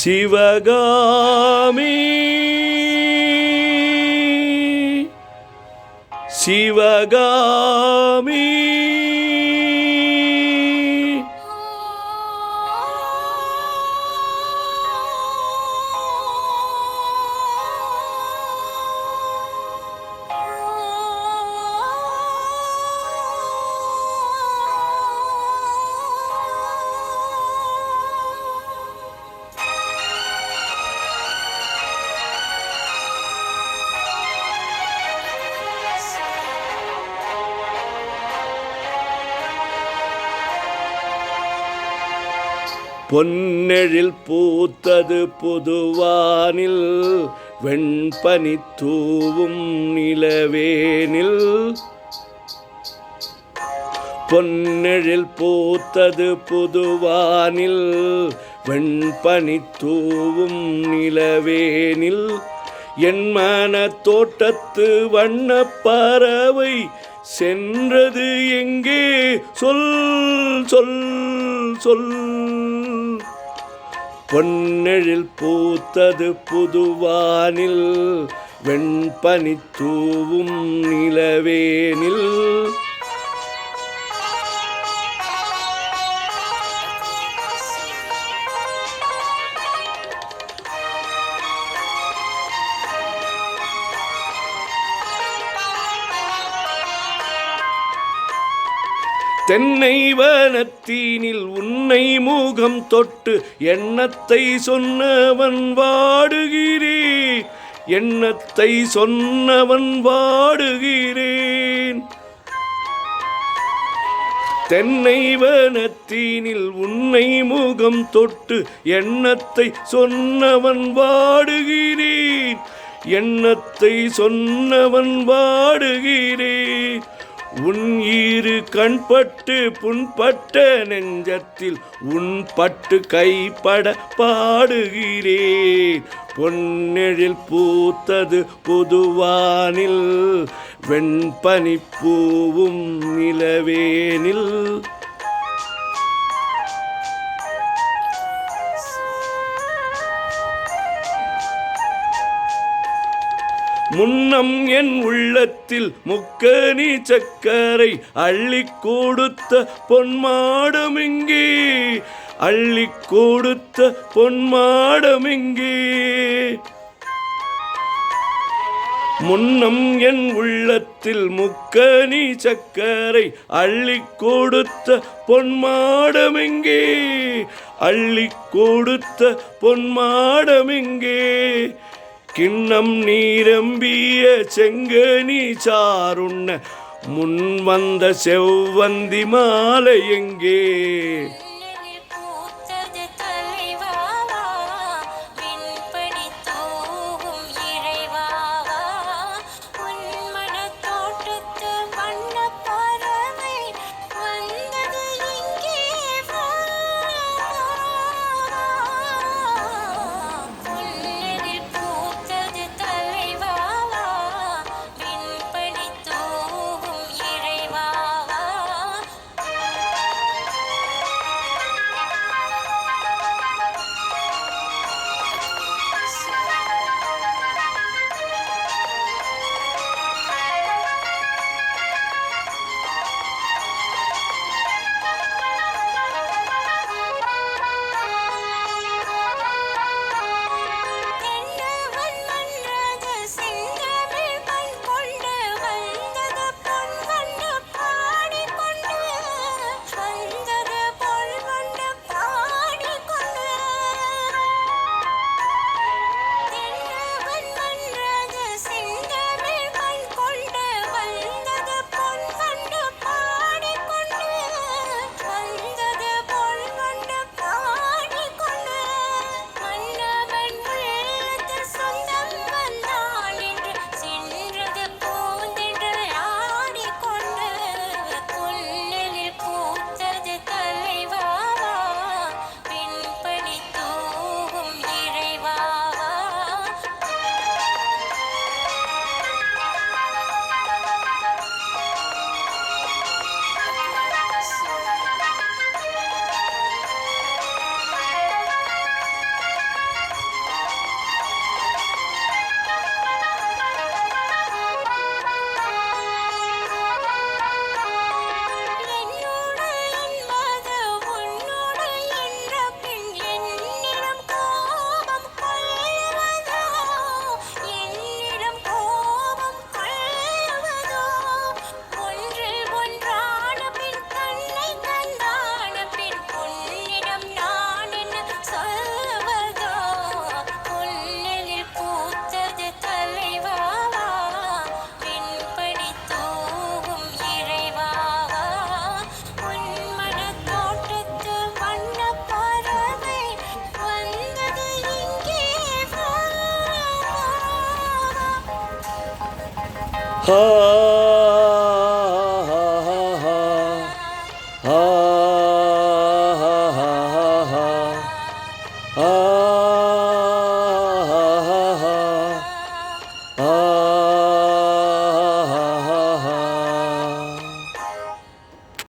சிவகாமி சிவகாமி பொன்னெழில் பூத்தது புதுவானில் வெண்பனி தூவும் நிலவேனில். பொன்னெழில் பூத்தது புதுவானில் வெண்பனி தூவும் நிலவேனில். என் மன தோட்டத்து வண்ண பறவை சென்றது எங்கே சொல் சொல் சொல். பொன்னெழில் பூத்தது புதுவானில் வெண்பனி தூவும் நிலவேனில். தென்னை வனத்தீனில் உன்னை முகம் தொட்டு எண்ணத்தை சொன்னவன் வாடுகிறேன், எண்ணத்தை சொன்னவன் வாடுகிறேன். தென்னை வனத்தீனில் உன்னை முகம் தொட்டு எண்ணத்தை சொன்னவன் வாடுகிறேன், எண்ணத்தை சொன்னவன் வாடுகிறேன். உன் இரு கண்பட்டு புண்பட்ட நெஞ்சத்தில் உன் பட்டு கைப்பட பாடுகிறேன். பொன்னெழில் பூத்தது புதுவானில் வெண்பனி பூவும் நிலவேனில். முன்னம் என் உள்ளத்தில் முக்கனி சக்கரை அள்ளி கொடுத்த பொன்மாடமிங்கே, அள்ளி கொடுத்த பொன்மாடமிங்கே. முன்னம் என் உள்ளத்தில் முக்கனி சக்கரை அள்ளி கொடுத்த பொன்மாடமிங்கே, அள்ளி கொடுத்த பொன்மாடமிங்கே. கிண்ணம் நீரம்பிய செங்கனி சாருண்ண முன் வந்த செவ்வந்தி மாலை எங்கே. ஆ ஆ ஆ